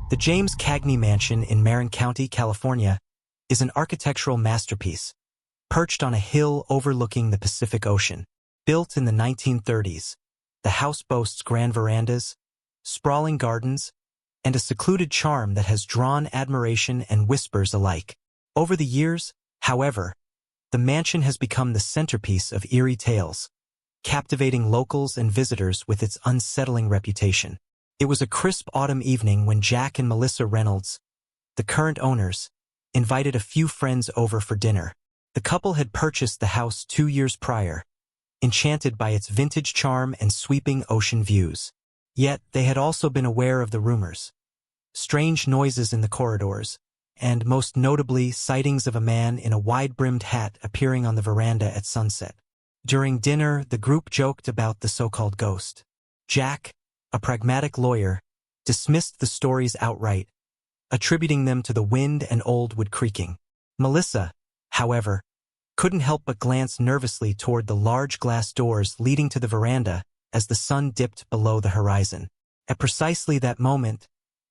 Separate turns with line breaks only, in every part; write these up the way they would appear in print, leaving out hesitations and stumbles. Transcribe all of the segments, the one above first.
The James Cagney Mansion in Marin County, California, is an architectural masterpiece, perched on a hill overlooking the Pacific Ocean. Built in the 1930s, the house boasts grand verandas, sprawling gardens, and a secluded charm that has drawn admiration and whispers alike. Over the years, however, the mansion has become the centerpiece of eerie tales, captivating locals and visitors with its unsettling reputation. It was a crisp autumn evening when Jack and Melissa Reynolds, the current owners, invited a few friends over for dinner. The couple had purchased the house 2 years prior, enchanted by its vintage charm and sweeping ocean views. Yet they had also been aware of the rumors, strange noises in the corridors, and most notably sightings of a man in a wide-brimmed hat appearing on the veranda at sunset. During dinner, the group joked about the so-called ghost. Jack, a pragmatic lawyer, dismissed the stories outright, attributing them to the wind and old wood creaking. Melissa, however, couldn't help but glance nervously toward the large glass doors leading to the veranda as the sun dipped below the horizon. At precisely that moment,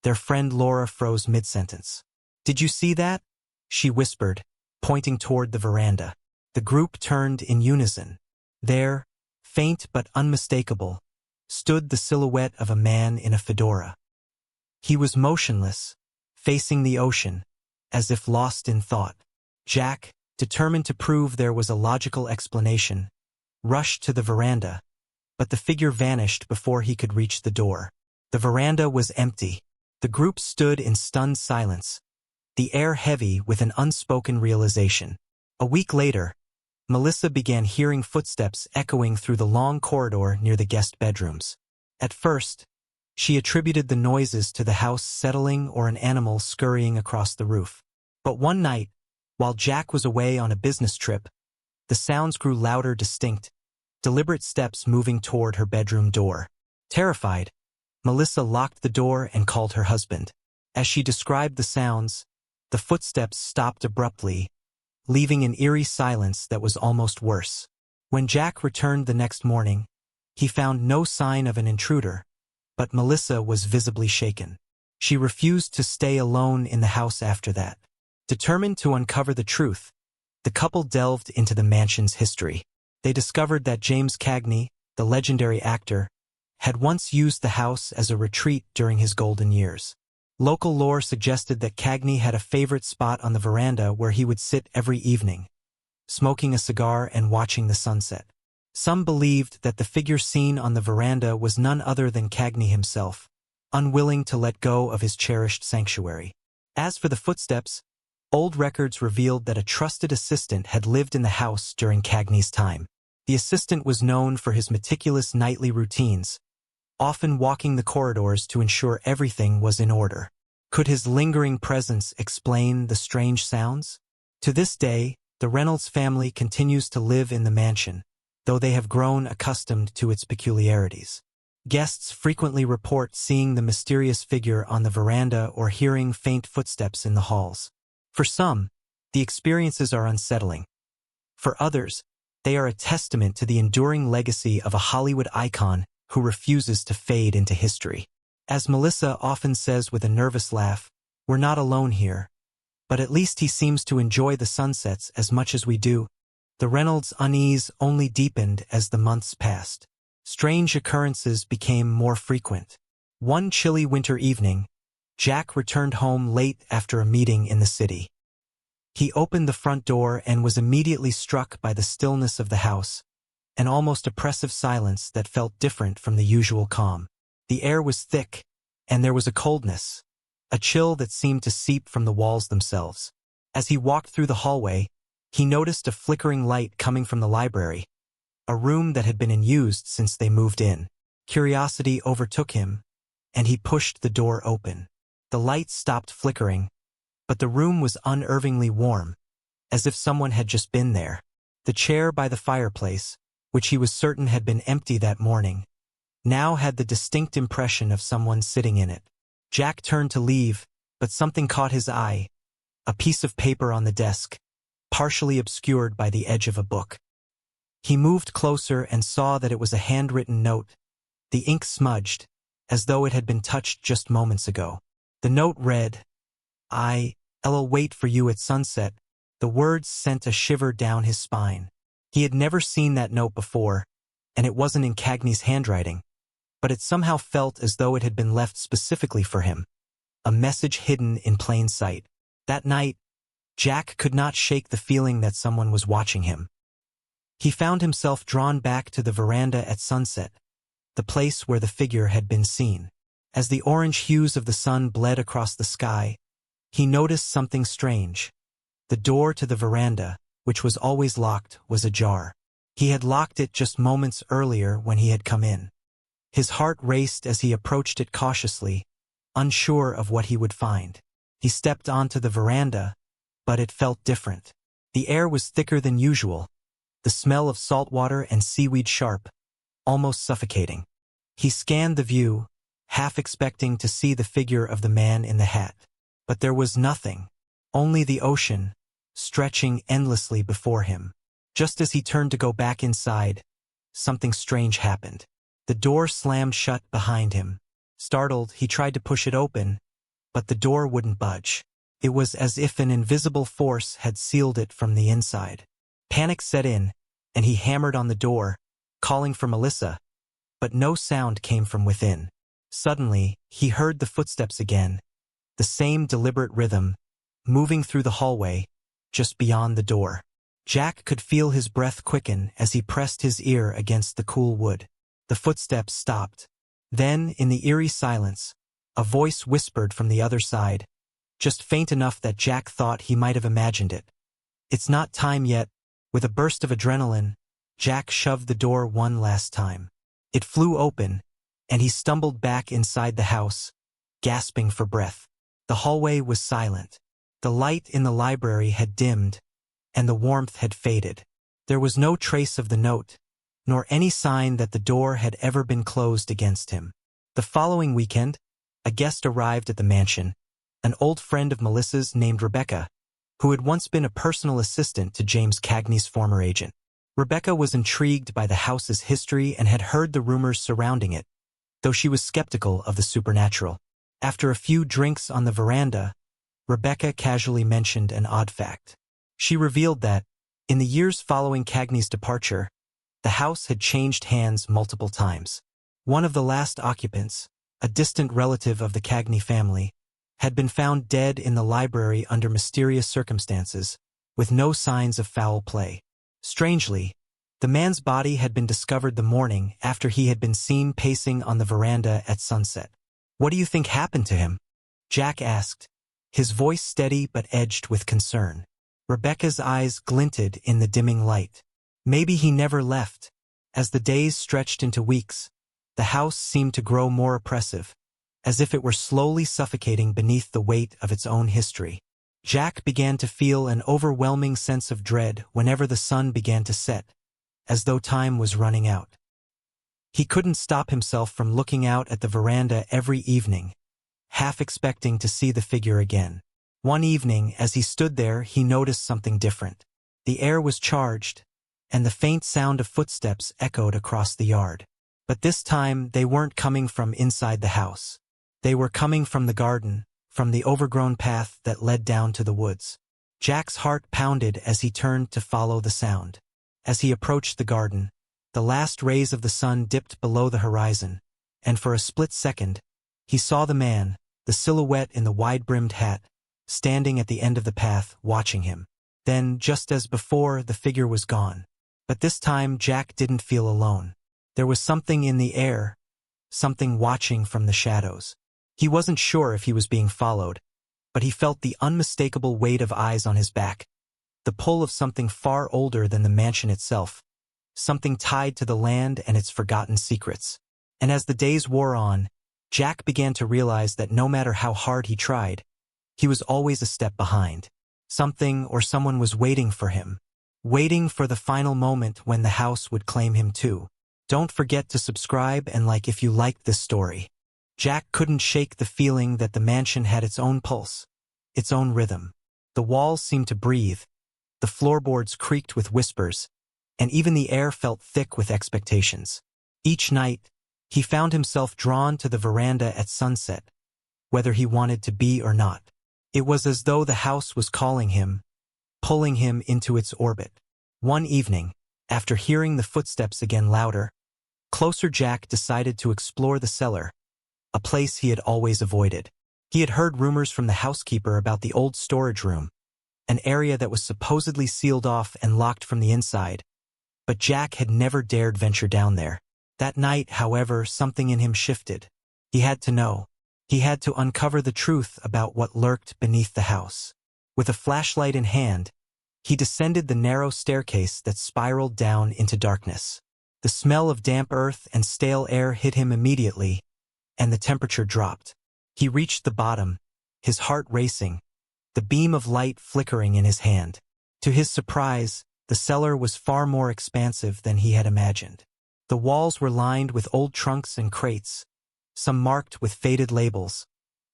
their friend Laura froze mid-sentence. "Did you see that?" she whispered, pointing toward the veranda. The group turned in unison. There, faint but unmistakable, stood the silhouette of a man in a fedora. He was motionless, facing the ocean, as if lost in thought. Jack, determined to prove there was a logical explanation, rushed to the veranda, but the figure vanished before he could reach the door. The veranda was empty. The group stood in stunned silence, the air heavy with an unspoken realization. A week later, Melissa began hearing footsteps echoing through the long corridor near the guest bedrooms. At first, she attributed the noises to the house settling or an animal scurrying across the roof. But one night, while Jack was away on a business trip, the sounds grew louder, distinct, deliberate steps moving toward her bedroom door. Terrified, Melissa locked the door and called her husband. As she described the sounds, the footsteps stopped abruptly, leaving an eerie silence that was almost worse. When Jack returned the next morning, he found no sign of an intruder, but Melissa was visibly shaken. She refused to stay alone in the house after that. Determined to uncover the truth, the couple delved into the mansion's history. They discovered that James Cagney, the legendary actor, had once used the house as a retreat during his golden years. Local lore suggested that Cagney had a favorite spot on the veranda where he would sit every evening, smoking a cigar and watching the sunset. Some believed that the figure seen on the veranda was none other than Cagney himself, unwilling to let go of his cherished sanctuary. As for the footsteps, old records revealed that a trusted assistant had lived in the house during Cagney's time. The assistant was known for his meticulous nightly routines, often walking the corridors to ensure everything was in order. Could his lingering presence explain the strange sounds? To this day, the Reynolds family continues to live in the mansion, though they have grown accustomed to its peculiarities. Guests frequently report seeing the mysterious figure on the veranda or hearing faint footsteps in the halls. For some, the experiences are unsettling. For others, they are a testament to the enduring legacy of a Hollywood icon who refuses to fade into history. As Melissa often says with a nervous laugh, "We're not alone here, but at least he seems to enjoy the sunsets as much as we do." The Reynolds' unease only deepened as the months passed. Strange occurrences became more frequent. One chilly winter evening, Jack returned home late after a meeting in the city. He opened the front door and was immediately struck by the stillness of the house, an almost oppressive silence that felt different from the usual calm. The air was thick, and there was a coldness, a chill that seemed to seep from the walls themselves. As he walked through the hallway, he noticed a flickering light coming from the library, a room that had been unused since they moved in. Curiosity overtook him, and he pushed the door open. The light stopped flickering, but the room was unervingly warm, as if someone had just been there. The chair by the fireplace, which he was certain had been empty that morning, now had the distinct impression of someone sitting in it. Jack turned to leave, but something caught his eye, a piece of paper on the desk, partially obscured by the edge of a book. He moved closer and saw that it was a handwritten note, the ink smudged, as though it had been touched just moments ago. The note read, I'll wait for you at sunset. The words sent a shiver down his spine. He had never seen that note before, and it wasn't in Cagney's handwriting, but it somehow felt as though it had been left specifically for him. A message hidden in plain sight. That night, Jack could not shake the feeling that someone was watching him. He found himself drawn back to the veranda at sunset, the place where the figure had been seen. As the orange hues of the sun bled across the sky, he noticed something strange. The door to the veranda, which was always locked, was ajar. He had locked it just moments earlier when he had come in. His heart raced as he approached it cautiously, unsure of what he would find. He stepped onto the veranda, but it felt different. The air was thicker than usual, the smell of salt water and seaweed sharp, almost suffocating. He scanned the view, half expecting to see the figure of the man in the hat. But there was nothing, only the ocean, stretching endlessly before him. Just as he turned to go back inside, something strange happened. The door slammed shut behind him. Startled, he tried to push it open, but the door wouldn't budge. It was as if an invisible force had sealed it from the inside. Panic set in, and he hammered on the door, calling for Melissa, but no sound came from within. Suddenly, he heard the footsteps again, the same deliberate rhythm, moving through the hallway, just beyond the door. Jack could feel his breath quicken as he pressed his ear against the cool wood. The footsteps stopped. Then, in the eerie silence, a voice whispered from the other side, just faint enough that Jack thought he might have imagined it. It's not time yet. With a burst of adrenaline, Jack shoved the door one last time. It flew open, and he stumbled back inside the house, gasping for breath. The hallway was silent. The light in the library had dimmed, and the warmth had faded. There was no trace of the note, nor any sign that the door had ever been closed against him. The following weekend, a guest arrived at the mansion, an old friend of Melissa's named Rebecca, who had once been a personal assistant to James Cagney's former agent. Rebecca was intrigued by the house's history and had heard the rumors surrounding it, though she was skeptical of the supernatural. After a few drinks on the veranda, Rebecca casually mentioned an odd fact. She revealed that, in the years following Cagney's departure, the house had changed hands multiple times. One of the last occupants, a distant relative of the Cagney family, had been found dead in the library under mysterious circumstances, with no signs of foul play. Strangely, the man's body had been discovered the morning after he had been seen pacing on the veranda at sunset. "What do you think happened to him?" Jack asked, his voice steady but edged with concern. Rebecca's eyes glinted in the dimming light. Maybe he never left. As the days stretched into weeks, the house seemed to grow more oppressive, as if it were slowly suffocating beneath the weight of its own history. Jack began to feel an overwhelming sense of dread whenever the sun began to set, as though time was running out. He couldn't stop himself from looking out at the veranda every evening, half expecting to see the figure again. One evening, as he stood there, he noticed something different. The air was charged, and the faint sound of footsteps echoed across the yard. But this time, they weren't coming from inside the house. They were coming from the garden, from the overgrown path that led down to the woods. Jack's heart pounded as he turned to follow the sound. As he approached the garden, the last rays of the sun dipped below the horizon, and for a split second, he saw the man, the silhouette in the wide-brimmed hat, standing at the end of the path, watching him. Then, just as before, the figure was gone. But this time, Jack didn't feel alone. There was something in the air, something watching from the shadows. He wasn't sure if he was being followed, but he felt the unmistakable weight of eyes on his back, the pull of something far older than the mansion itself, something tied to the land and its forgotten secrets. And as the days wore on, Jack began to realize that no matter how hard he tried, he was always a step behind. Something or someone was waiting for him, waiting for the final moment when the house would claim him too. Don't forget to subscribe and like if you liked this story. Jack couldn't shake the feeling that the mansion had its own pulse, its own rhythm. The walls seemed to breathe, the floorboards creaked with whispers, and even the air felt thick with expectations. Each night, he found himself drawn to the veranda at sunset, whether he wanted to be or not. It was as though the house was calling him, pulling him into its orbit. One evening, after hearing the footsteps again louder, closer, Jack decided to explore the cellar, a place he had always avoided. He had heard rumors from the housekeeper about the old storage room, an area that was supposedly sealed off and locked from the inside, but Jack had never dared venture down there. That night, however, something in him shifted. He had to know. He had to uncover the truth about what lurked beneath the house. With a flashlight in hand, he descended the narrow staircase that spiraled down into darkness. The smell of damp earth and stale air hit him immediately, and the temperature dropped. He reached the bottom, his heart racing, the beam of light flickering in his hand. To his surprise, the cellar was far more expansive than he had imagined. The walls were lined with old trunks and crates, some marked with faded labels,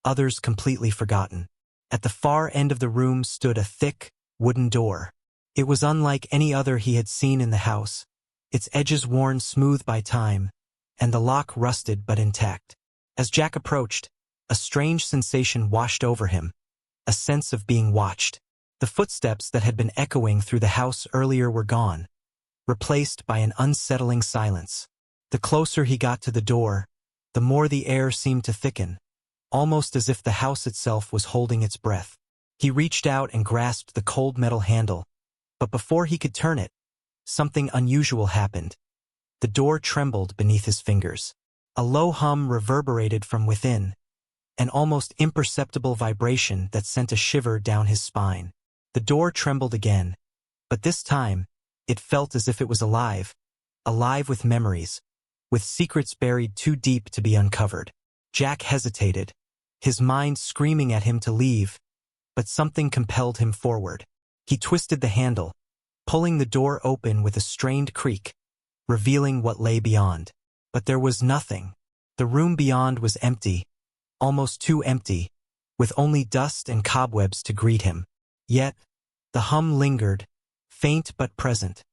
others completely forgotten. At the far end of the room stood a thick, wooden door. It was unlike any other he had seen in the house, its edges worn smooth by time, and the lock rusted but intact. As Jack approached, a strange sensation washed over him, a sense of being watched. The footsteps that had been echoing through the house earlier were gone, replaced by an unsettling silence. The closer he got to the door, the more the air seemed to thicken, almost as if the house itself was holding its breath. He reached out and grasped the cold metal handle, but before he could turn it, something unusual happened. The door trembled beneath his fingers. A low hum reverberated from within, an almost imperceptible vibration that sent a shiver down his spine. The door trembled again, but this time, it felt as if it was alive with memories, with secrets buried too deep to be uncovered. Jack hesitated, his mind screaming at him to leave, but something compelled him forward. He twisted the handle, pulling the door open with a strained creak, revealing what lay beyond. But there was nothing. The room beyond was empty, almost too empty, with only dust and cobwebs to greet him. Yet, the hum lingered, faint but present,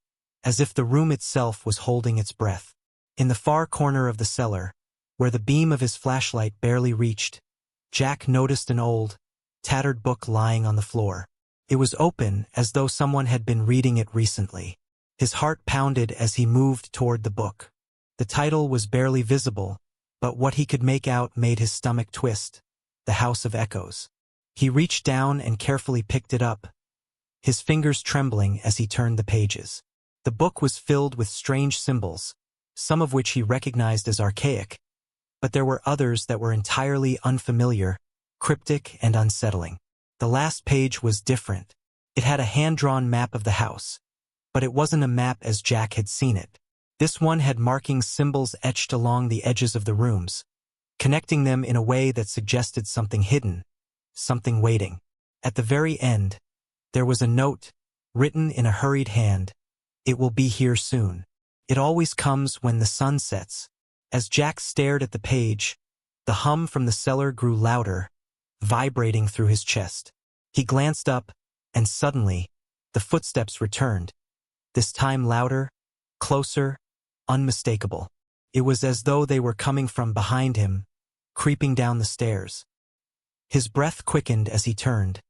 as if the room itself was holding its breath. In the far corner of the cellar, where the beam of his flashlight barely reached, Jack noticed an old, tattered book lying on the floor. It was open, as though someone had been reading it recently. His heart pounded as he moved toward the book. The title was barely visible, but what he could make out made his stomach twist: The House of Echoes. He reached down and carefully picked it up, his fingers trembling as he turned the pages. The book was filled with strange symbols, some of which he recognized as archaic, but there were others that were entirely unfamiliar, cryptic and unsettling. The last page was different. It had a hand-drawn map of the house, but it wasn't a map as Jack had seen it. This one had marking symbols etched along the edges of the rooms, connecting them in a way that suggested something hidden, something waiting. At the very end, there was a note, written in a hurried hand: "It will be here soon. It always comes when the sun sets." As Jack stared at the page, the hum from the cellar grew louder, vibrating through his chest. He glanced up, and suddenly, the footsteps returned, this time louder, closer, unmistakable. It was as though they were coming from behind him, creeping down the stairs. His breath quickened as he turned,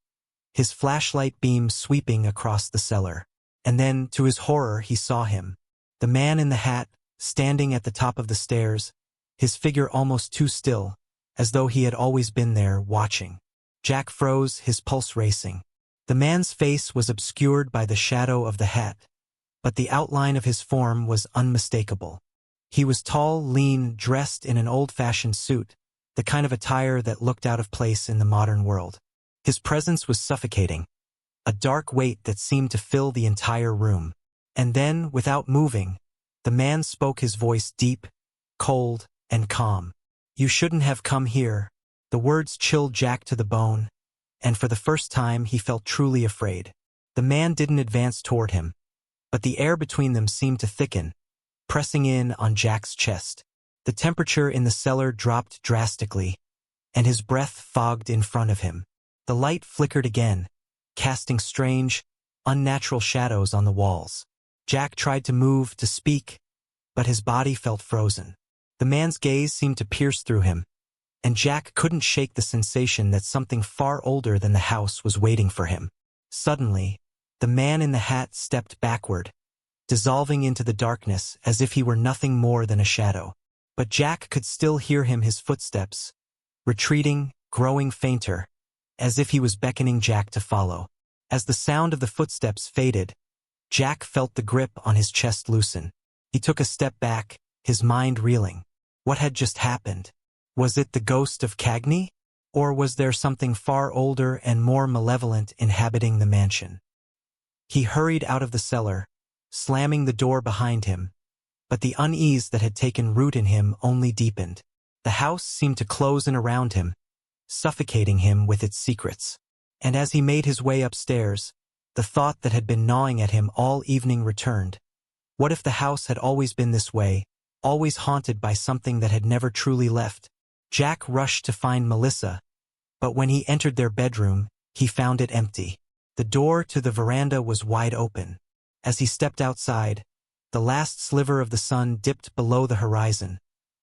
his flashlight beam sweeping across the cellar. And then, to his horror, he saw him. The man in the hat, standing at the top of the stairs, his figure almost too still, as though he had always been there, watching. Jack froze, his pulse racing. The man's face was obscured by the shadow of the hat, but the outline of his form was unmistakable. He was tall, lean, dressed in an old-fashioned suit, the kind of attire that looked out of place in the modern world. His presence was suffocating, a dark weight that seemed to fill the entire room. And then, without moving, the man spoke, his voice deep, cold, and calm. "You shouldn't have come here." The words chilled Jack to the bone, and for the first time he felt truly afraid. The man didn't advance toward him, but the air between them seemed to thicken, pressing in on Jack's chest. The temperature in the cellar dropped drastically, and his breath fogged in front of him. The light flickered again, casting strange, unnatural shadows on the walls. Jack tried to move, to speak, but his body felt frozen. The man's gaze seemed to pierce through him, and Jack couldn't shake the sensation that something far older than the house was waiting for him. Suddenly, the man in the hat stepped backward, dissolving into the darkness as if he were nothing more than a shadow. But Jack could still hear his footsteps, retreating, growing fainter, as if he was beckoning Jack to follow. As the sound of the footsteps faded, Jack felt the grip on his chest loosen. He took a step back, his mind reeling. What had just happened? Was it the ghost of Cagney? Or was there something far older and more malevolent inhabiting the mansion? He hurried out of the cellar, slamming the door behind him, but the unease that had taken root in him only deepened. The house seemed to close in around him, suffocating him with its secrets. And as he made his way upstairs, the thought that had been gnawing at him all evening returned. What if the house had always been this way, always haunted by something that had never truly left? Jack rushed to find Melissa, but when he entered their bedroom, he found it empty. The door to the veranda was wide open. As he stepped outside, the last sliver of the sun dipped below the horizon,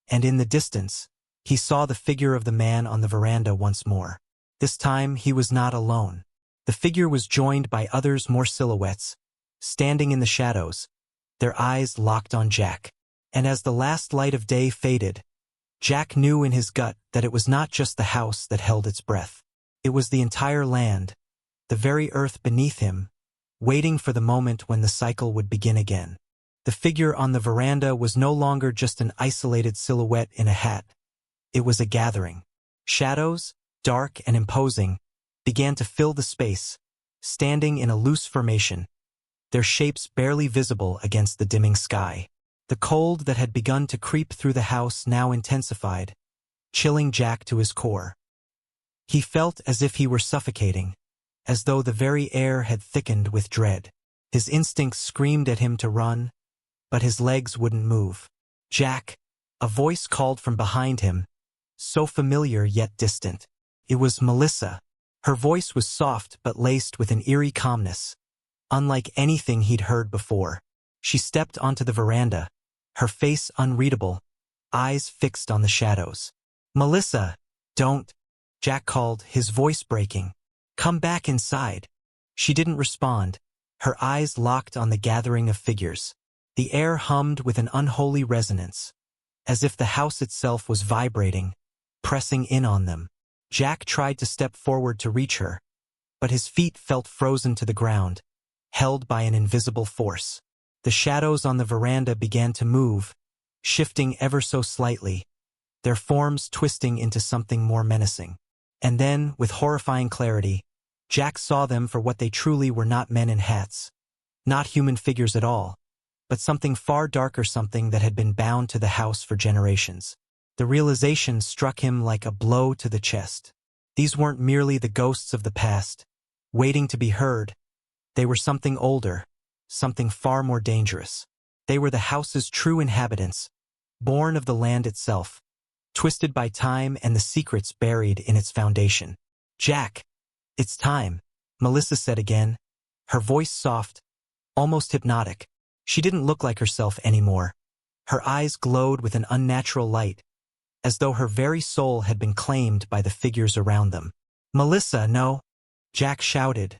and in the distance, he saw the figure of the man on the veranda once more. This time, he was not alone. The figure was joined by others, more silhouettes, standing in the shadows, their eyes locked on Jack. And as the last light of day faded, Jack knew in his gut that it was not just the house that held its breath. It was the entire land, the very earth beneath him, waiting for the moment when the cycle would begin again. The figure on the veranda was no longer just an isolated silhouette in a hat. It was a gathering. Shadows, dark and imposing, began to fill the space, standing in a loose formation, their shapes barely visible against the dimming sky. The cold that had begun to creep through the house now intensified, chilling Jack to his core. He felt as if he were suffocating, as though the very air had thickened with dread. His instincts screamed at him to run, but his legs wouldn't move. Jack, a voice called from behind him, so familiar yet distant. It was Melissa. Her voice was soft but laced with an eerie calmness, unlike anything he'd heard before. She stepped onto the veranda, her face unreadable, eyes fixed on the shadows. "Melissa, don't," Jack called, his voice breaking. "Come back inside." She didn't respond, her eyes locked on the gathering of figures. The air hummed with an unholy resonance, as if the house itself was vibrating, pressing in on them. Jack tried to step forward to reach her, but his feet felt frozen to the ground, held by an invisible force. The shadows on the veranda began to move, shifting ever so slightly, their forms twisting into something more menacing. And then, with horrifying clarity, Jack saw them for what they truly were: not men in hats, not human figures at all, but something far darker, something that had been bound to the house for generations. The realization struck him like a blow to the chest. These weren't merely the ghosts of the past, waiting to be heard. They were something older, something far more dangerous. They were the house's true inhabitants, born of the land itself, twisted by time and the secrets buried in its foundation. "Jack, it's time," Melissa said again, her voice soft, almost hypnotic. She didn't look like herself anymore. Her eyes glowed with an unnatural light, as though her very soul had been claimed by the figures around them. "Melissa, no," Jack shouted,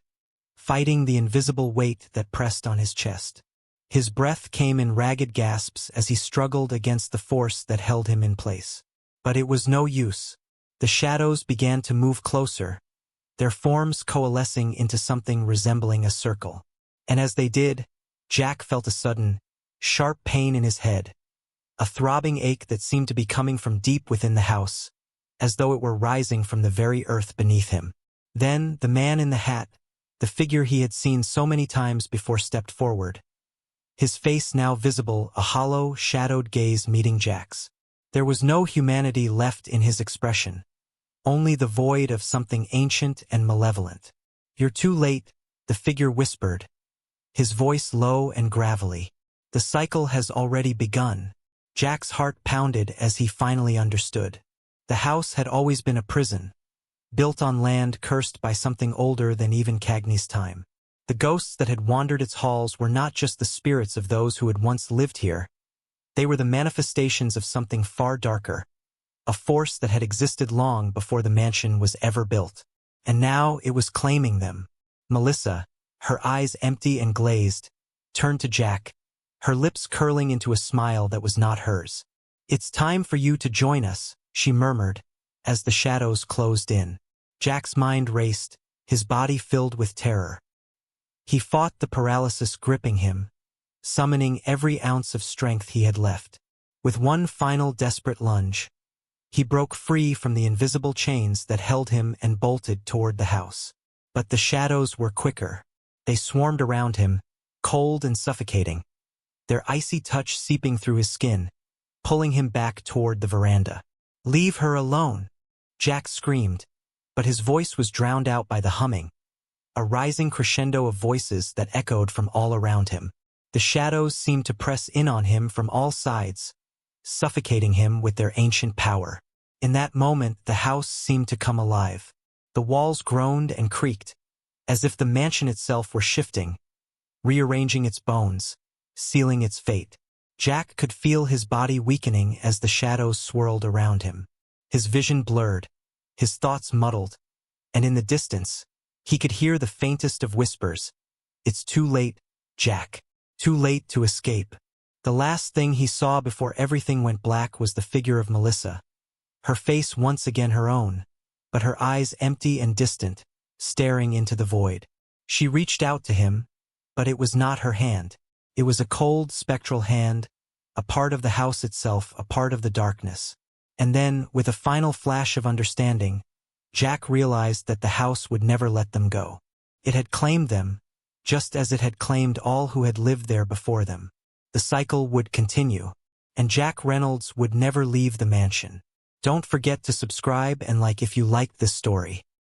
fighting the invisible weight that pressed on his chest. His breath came in ragged gasps as he struggled against the force that held him in place. But it was no use. The shadows began to move closer, their forms coalescing into something resembling a circle. And as they did, Jack felt a sudden, sharp pain in his head, a throbbing ache that seemed to be coming from deep within the house, as though it were rising from the very earth beneath him. Then the man in the hat, the figure he had seen so many times before, stepped forward. His face now visible, a hollow, shadowed gaze meeting Jack's. There was no humanity left in his expression, only the void of something ancient and malevolent. "You're too late," the figure whispered, his voice low and gravelly. "The cycle has already begun." Jack's heart pounded as he finally understood. The house had always been a prison, built on land cursed by something older than even Cagney's time. The ghosts that had wandered its halls were not just the spirits of those who had once lived here. They were the manifestations of something far darker, a force that had existed long before the mansion was ever built. And now it was claiming them. Melissa, her eyes empty and glazed, turned to Jack, her lips curling into a smile that was not hers. "It's time for you to join us," she murmured, as the shadows closed in. Jack's mind raced, his body filled with terror. He fought the paralysis gripping him, summoning every ounce of strength he had left. With one final desperate lunge, he broke free from the invisible chains that held him and bolted toward the house. But the shadows were quicker. They swarmed around him, cold and suffocating, their icy touch seeping through his skin, pulling him back toward the veranda. "Leave her alone," Jack screamed, but his voice was drowned out by the humming, a rising crescendo of voices that echoed from all around him. The shadows seemed to press in on him from all sides, suffocating him with their ancient power. In that moment, the house seemed to come alive. The walls groaned and creaked, as if the mansion itself were shifting, rearranging its bones, sealing its fate. Jack could feel his body weakening as the shadows swirled around him. His vision blurred, his thoughts muddled, and in the distance, he could hear the faintest of whispers. "It's too late, Jack. Too late to escape." The last thing he saw before everything went black was the figure of Melissa, her face once again her own, but her eyes empty and distant, staring into the void. She reached out to him, but it was not her hand. It was a cold, spectral hand, a part of the house itself, a part of the darkness. And then, with a final flash of understanding, Jack realized that the house would never let them go. It had claimed them, just as it had claimed all who had lived there before them. The cycle would continue, and Jack Reynolds would never leave the mansion. Don't forget to subscribe and like if you liked this story.